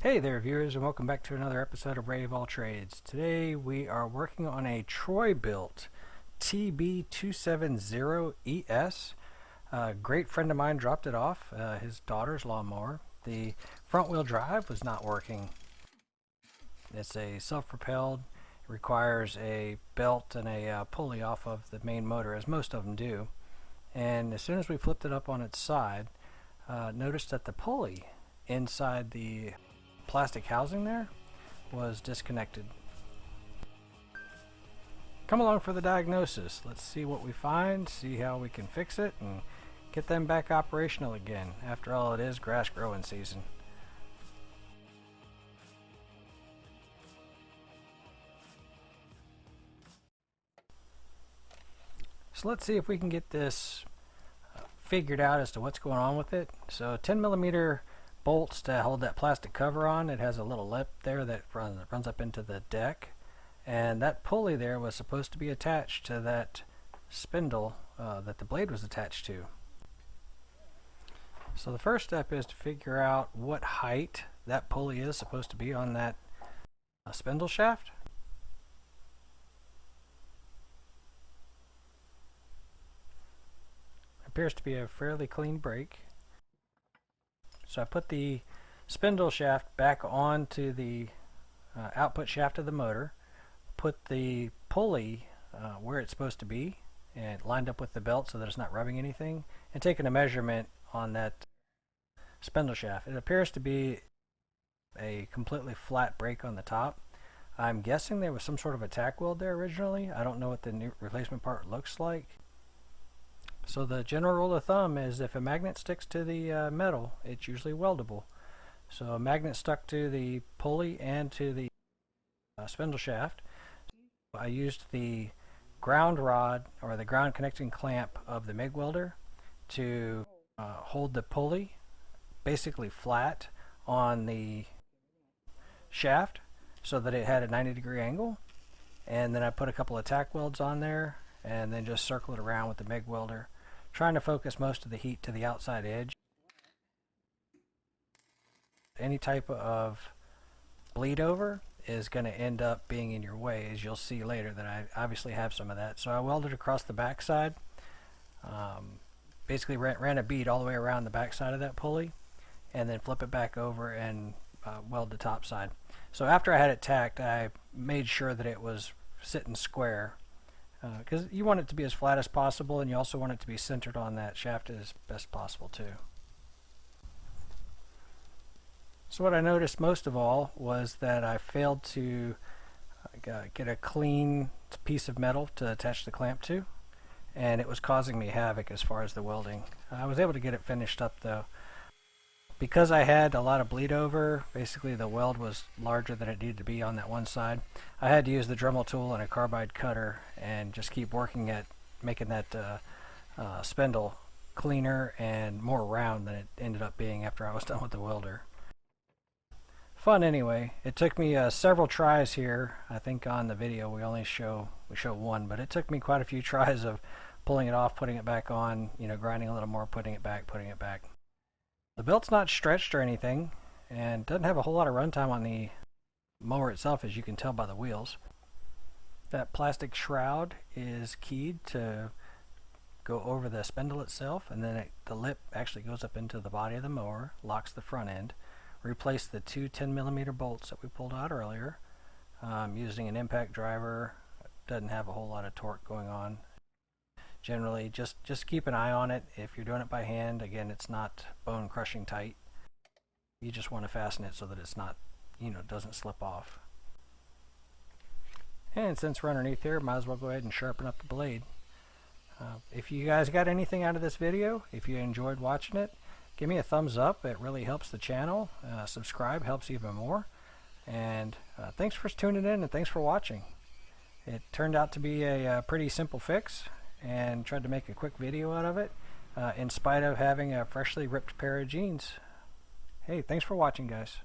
Hey there viewers, and welcome back to another episode of Ray of All Trades. Today we are working on a Troy built TB270ES. A great friend of mine dropped it off, his daughter's lawnmower. The front wheel drive was not working. It's a self-propelled, it requires a belt and a pulley off of the main motor, as most of them do. And as soon as we flipped it up on its side, noticed that the pulley inside the plastic housing there was disconnected. Come along for the diagnosis. Let's see what we find, see how we can fix it, and get them back operational again. After all, it is grass growing season. So let's see if we can get this figured out as to what's going on with it. So 10mm bolts to hold that plastic cover on. It has a little lip there that runs up into the deck, and that pulley there was supposed to be attached to that spindle that the blade was attached to. So the first step is to figure out what height that pulley is supposed to be on that spindle shaft. Appears to be a fairly clean break. So I put the spindle shaft back onto the output shaft of the motor, put the pulley where it's supposed to be, and lined up with the belt so that it's not rubbing anything, and taken a measurement on that spindle shaft. It appears to be a completely flat break on the top. I'm guessing there was some sort of a tack weld there originally. I don't know what the new replacement part looks like. So the general rule of thumb is if a magnet sticks to the metal, it's usually weldable. So a magnet stuck to the pulley and to the spindle shaft. I used the ground rod, or the ground connecting clamp of the MIG welder, to hold the pulley basically flat on the shaft so that it had a 90-degree angle. And then I put a couple of tack welds on there and then just circle it around with the MIG welder, trying to focus most of the heat to the outside edge. Any type of bleed over is going to end up being in your way, as you'll see later that I obviously have some of that. So I welded across the back side, basically ran a bead all the way around the back side of that pulley, and then flip it back over and weld the top side. So after I had it tacked, I made sure that it was sitting square, because you want it to be as flat as possible, and you also want it to be centered on that shaft as best possible too. So what I noticed most of all was that I failed to get a clean piece of metal to attach the clamp to, and it was causing me havoc as far as the welding. I was able to get it finished up though. Because I had a lot of bleed over, basically the weld was larger than it needed to be on that one side. I had to use the Dremel tool and a carbide cutter and just keep working at making that spindle cleaner and more round than it ended up being after I was done with the welder. Fun anyway. It took me several tries here. I think on the video we show one, but it took me quite a few tries of pulling it off, putting it back on, grinding a little more, putting it back. The belt's not stretched or anything, and doesn't have a whole lot of runtime on the mower itself, as you can tell by the wheels. That plastic shroud is keyed to go over the spindle itself, and then the lip actually goes up into the body of the mower, locks the front end. Replace the two 10mm bolts that we pulled out earlier, using an impact driver. Doesn't have a whole lot of torque going on. Generally, just keep an eye on it. If you're doing it by hand, again, it's not bone crushing tight. You just want to fasten it so that it's not, doesn't slip off. And since we're underneath here, might as well go ahead and sharpen up the blade. If you guys got anything out of this video, if you enjoyed watching it, give me a thumbs up. It really helps the channel. Subscribe helps even more. And thanks for tuning in, and thanks for watching. It turned out to be a pretty simple fix, and tried to make a quick video out of it in spite of having a freshly ripped pair of jeans. Hey, thanks for watching, guys.